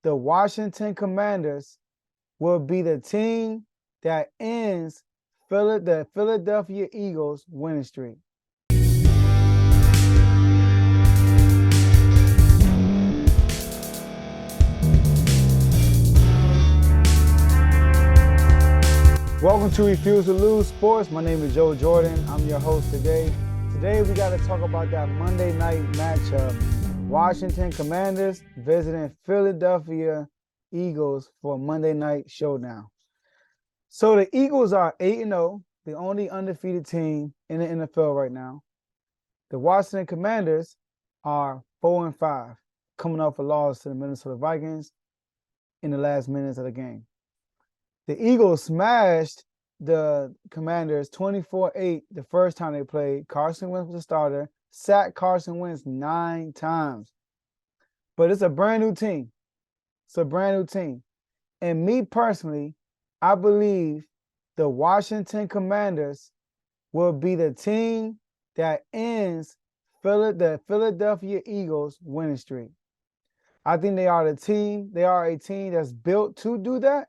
the Washington Commanders will be the team that ends the Philadelphia Eagles winning streak. Welcome to Refuse to Lose Sports. My name is Joe Jordan. I'm your host today. Today we got to talk about that Monday night matchup. Washington Commanders visiting Philadelphia Eagles for a Monday night showdown. So the Eagles are 8-0, the only undefeated team in the NFL right now. The Washington Commanders are 4-5, coming off a loss to the Minnesota Vikings in the last minutes of the game. The Eagles smashed the Commanders 24-8 the first time they played. Carson Wentz was the starter, sacked Carson Wentz 9 times. But it's a brand new team. It's a brand new team. And me personally, I believe the Washington Commanders will be the team that ends the Philadelphia Eagles winning streak. I think they are a team that's built to do that.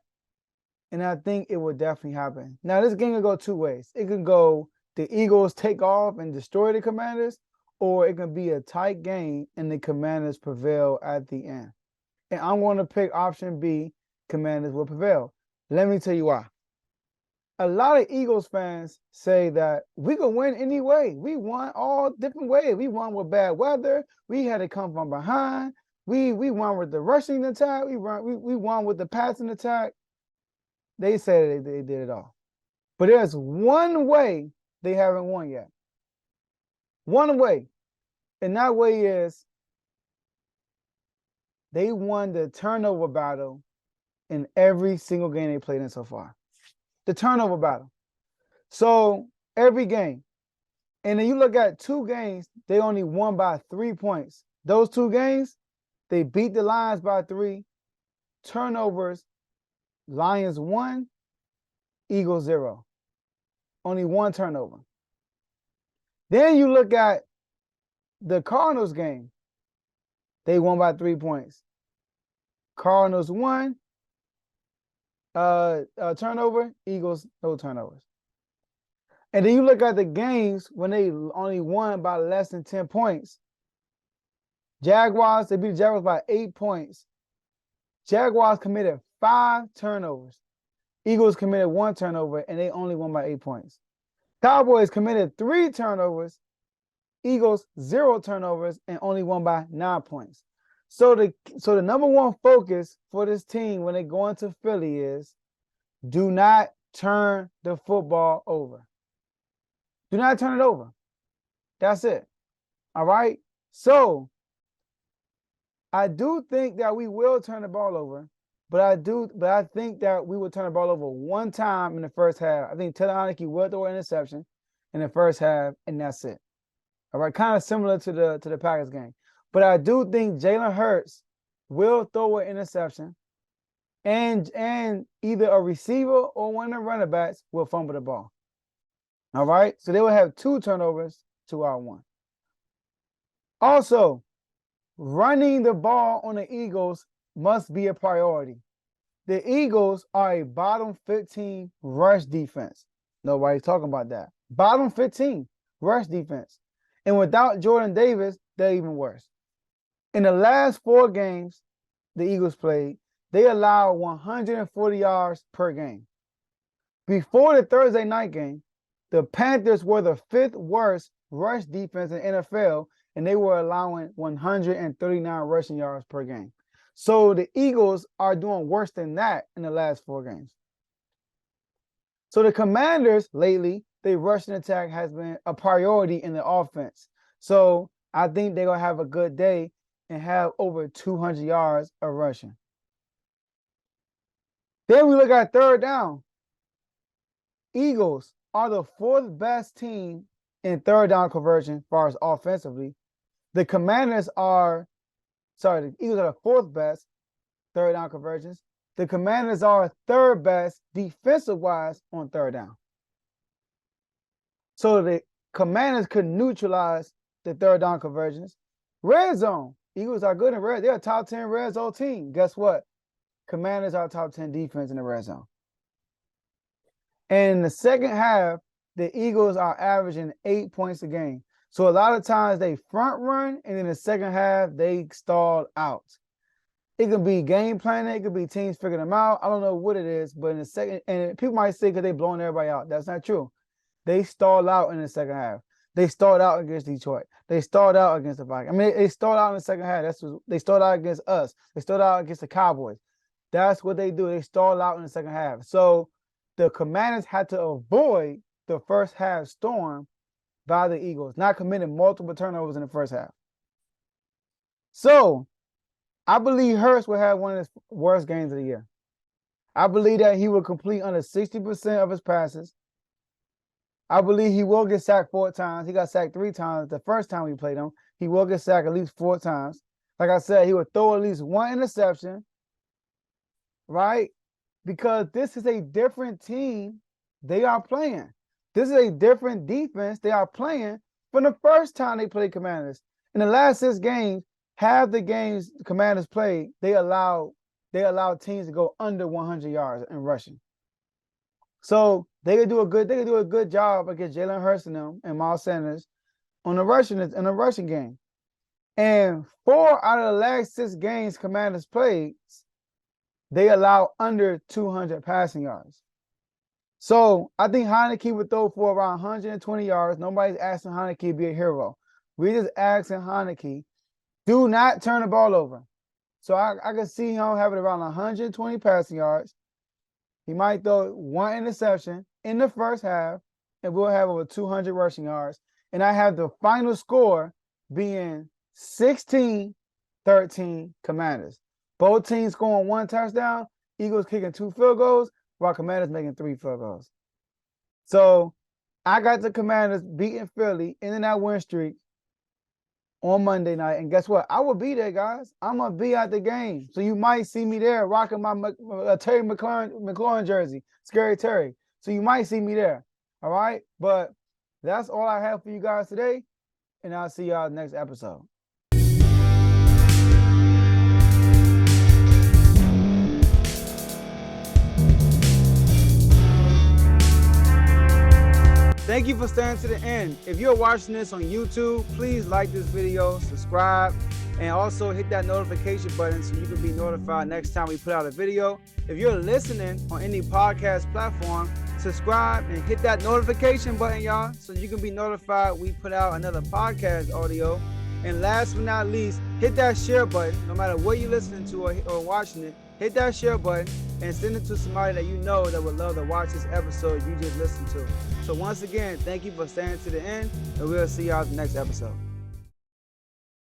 And I think it will definitely happen. Now, this game can go two ways. It can go the Eagles take off and destroy the Commanders, or it can be a tight game and the Commanders prevail at the end. And I'm going to pick option B, Commanders will prevail. Let me tell you why. A lot of Eagles fans say that we can win anyway. We won all different ways. We won with bad weather. We had to come from behind. We won with the rushing attack. We won with the passing attack. They said they did it all. But there's one way they haven't won yet. One way. And that way is they won the turnover battle in every single game they played in so far. The turnover battle. So every game. And then you look at 2 games, they only won by 3 points. Those 2 games, they beat the Lions by 3. Turnovers, Lions 1, Eagles 0. Only 1 turnover. Then you look at the Cardinals game. They won by 3 points. Cardinals 1, turnover, Eagles no turnovers. And then you look at the games when they only won by less than 10 points. Jaguars, they beat the Jaguars by 8 points. Jaguars committed 5 turnovers. Eagles committed 1 turnover, and they only won by 8 points. Cowboys committed 3 turnovers. Eagles 0 turnovers, and only won by 9 points. So the number one focus for this team when they go into Philly is do not turn the football over. Do not turn it over. That's it. All right? So I do think that we will turn the ball over, but I think that we will turn the ball over one time in the first half. I think Taylor Heinicke will throw an interception in the first half, and that's it. All right, kind of similar to the Packers game. But I do think Jalen Hurts will throw an interception, and either a receiver or one of the running backs will fumble the ball. All right, so they will have 2 turnovers to our 1. Also, running the ball on the Eagles must be a priority. The Eagles are a bottom 15 rush defense. Nobody's talking about that. Bottom 15 rush defense. And without Jordan Davis, they're even worse. In the last 4 games the Eagles played, they allowed 140 yards per game. Before the Thursday night game, the Panthers were the 5th worst rush defense in the NFL, and they were allowing 139 rushing yards per game. So the Eagles are doing worse than that in the last 4 games. So the Commanders lately, their rushing attack has been a priority in the offense. So I think they're going to have a good day and have over 200 yards of rushing. Then we look at third down. Eagles are the 4th best team in third down conversion as far as offensively. The Eagles are the 4th best third down conversions. The Commanders are 3rd best defensive-wise on third down. So the Commanders could neutralize the third down conversions. Red zone. Eagles are good in red. They're a top 10 red zone team. Guess what? Commanders are top 10 defense in the red zone. And in the second half, the Eagles are averaging 8 points a game. So a lot of times they front run, and in the second half, they stall out. It could be game planning. It could be teams figuring them out. I don't know what it is, but in the second, and people might say because they're blowing everybody out. That's not true. They stalled out in the second half. They stalled out against Detroit. They stalled out against the Vikings. I mean, they stalled out in the second half. They stalled out against us. They stalled out against the Cowboys. That's what they do. They stall out in the second half. So the Commanders had to avoid the first half storm by the Eagles, not committing multiple turnovers in the first half. So I believe Hurts will have one of his worst games of the year. I believe that he will complete under 60% of his passes. I believe he will get sacked 4 times. He got sacked 3 times the first time we played him. He will get sacked at least 4 times. Like I said, he will throw at least 1 interception, right? Because this is a different team they are playing. This is a different defense they are playing from the first time they played Commanders. In the last 6 games, half the games the Commanders played, they allowed teams to go under 100 yards in rushing. So they could do a good job against Jalen Hurts and them and Miles Sanders in the rushing game. And 4 out of the last 6 games Commanders played, they allow under 200 passing yards. So I think Heinicke would throw for around 120 yards. Nobody's asking Heinicke to be a hero. We're just asking Heinicke, do not turn the ball over. So I can see him having around 120 passing yards. He might throw 1 interception in the first half, and we'll have over 200 rushing yards. And I have the final score being 16-13 Commanders. Both teams scoring 1 touchdown, Eagles kicking 2 field goals, while Commanders making 3 field goals. So I got the Commanders beating Philly in that win streak on Monday night. And guess what? I will be there, guys. I'm going to be at the game. So you might see me there rocking my Terry McLaurin jersey, Scary Terry. So you might see me there. All right? But that's all I have for you guys today. And I'll see y'all next episode. Thank you for staying to the end. If you're watching this on YouTube, please like this video, subscribe, and also hit that notification button so you can be notified next time we put out a video. If you're listening on any podcast platform, subscribe and hit that notification button, y'all, so you can be notified we put out another podcast audio. And last but not least, hit that share button. No matter what you're listening to or watching it, hit that share button and send it to somebody that you know that would love to watch this episode you just listened to. So once again, thank you for staying to the end, and we'll see y'all in the next episode.